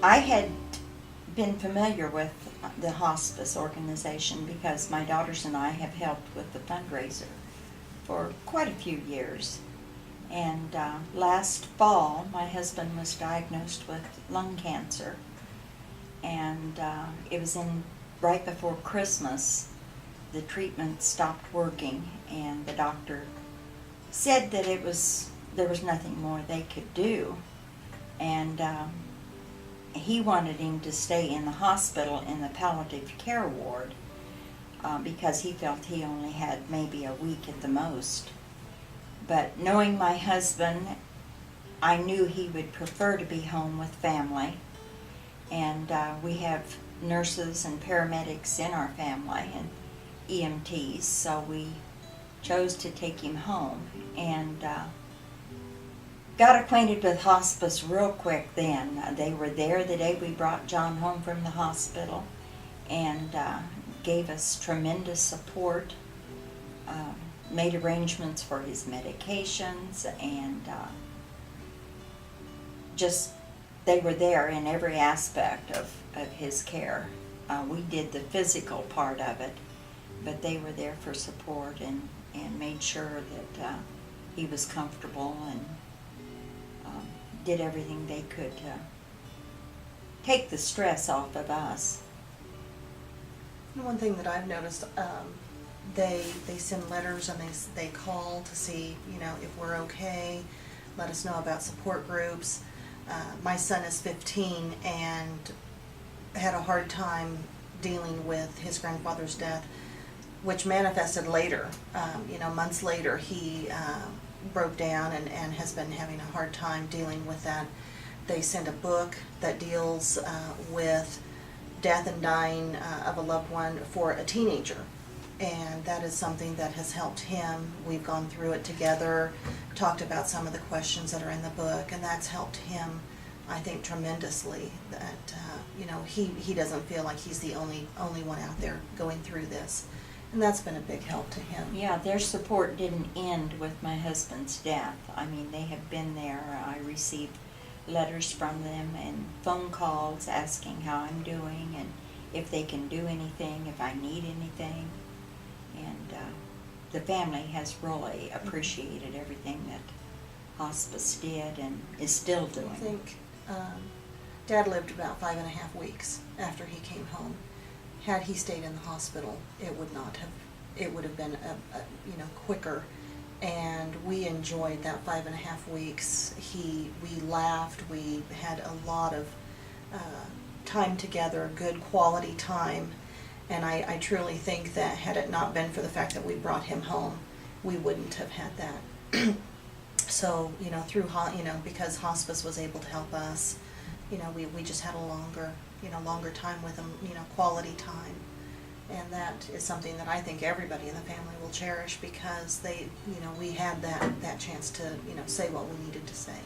I had been familiar with the hospice organization because my daughters and I have helped with the fundraiser for quite a few years. And last fall, my husband was diagnosed with lung cancer. And it was right before Christmas. The treatment stopped working, and the doctor said that there was nothing more they could do. And he wanted him to stay in the hospital in the palliative care ward because he felt he only had maybe a week at the most. But knowing my husband, I knew he would prefer to be home with family. And we have nurses and paramedics in our family and EMTs, so we chose to take him home. And got acquainted with hospice real quick then. They were there the day we brought John home from the hospital and gave us tremendous support, made arrangements for his medications, and just they were there in every aspect of his care. We did the physical part of it, but they were there for support and made sure that he was comfortable and did everything they could to take the stress off of us. One thing that I've noticed, they send letters and they call to see, if we're okay, let us know about support groups. My son is 15 and had a hard time dealing with his grandfather's death, which manifested later. Months later, he broke down and has been having a hard time dealing with that. They sent a book that deals with death and dying of a loved one for a teenager, and that is something that has helped him. We've gone through it together, talked about some of the questions that are in the book, and that's helped him, I think, tremendously. That he doesn't feel like he's the only one out there going through this. And that's been a big help to him. Yeah, their support didn't end with my husband's death. I mean, they have been there. I received letters from them and phone calls asking how I'm doing and if they can do anything, if I need anything. And the family has really appreciated everything that hospice did and is still doing. I think Dad lived about 5.5 weeks after he came home. Had he stayed in the hospital, it would have been quicker. And we enjoyed that 5.5 weeks. We laughed, we had a lot of time together, good quality time. And I truly think that had it not been for the fact that we brought him home, we wouldn't have had that. So, because hospice was able to help us, we just had a longer time with him, quality time. And that is something that I think everybody in the family will cherish because we had that chance to, say what we needed to say.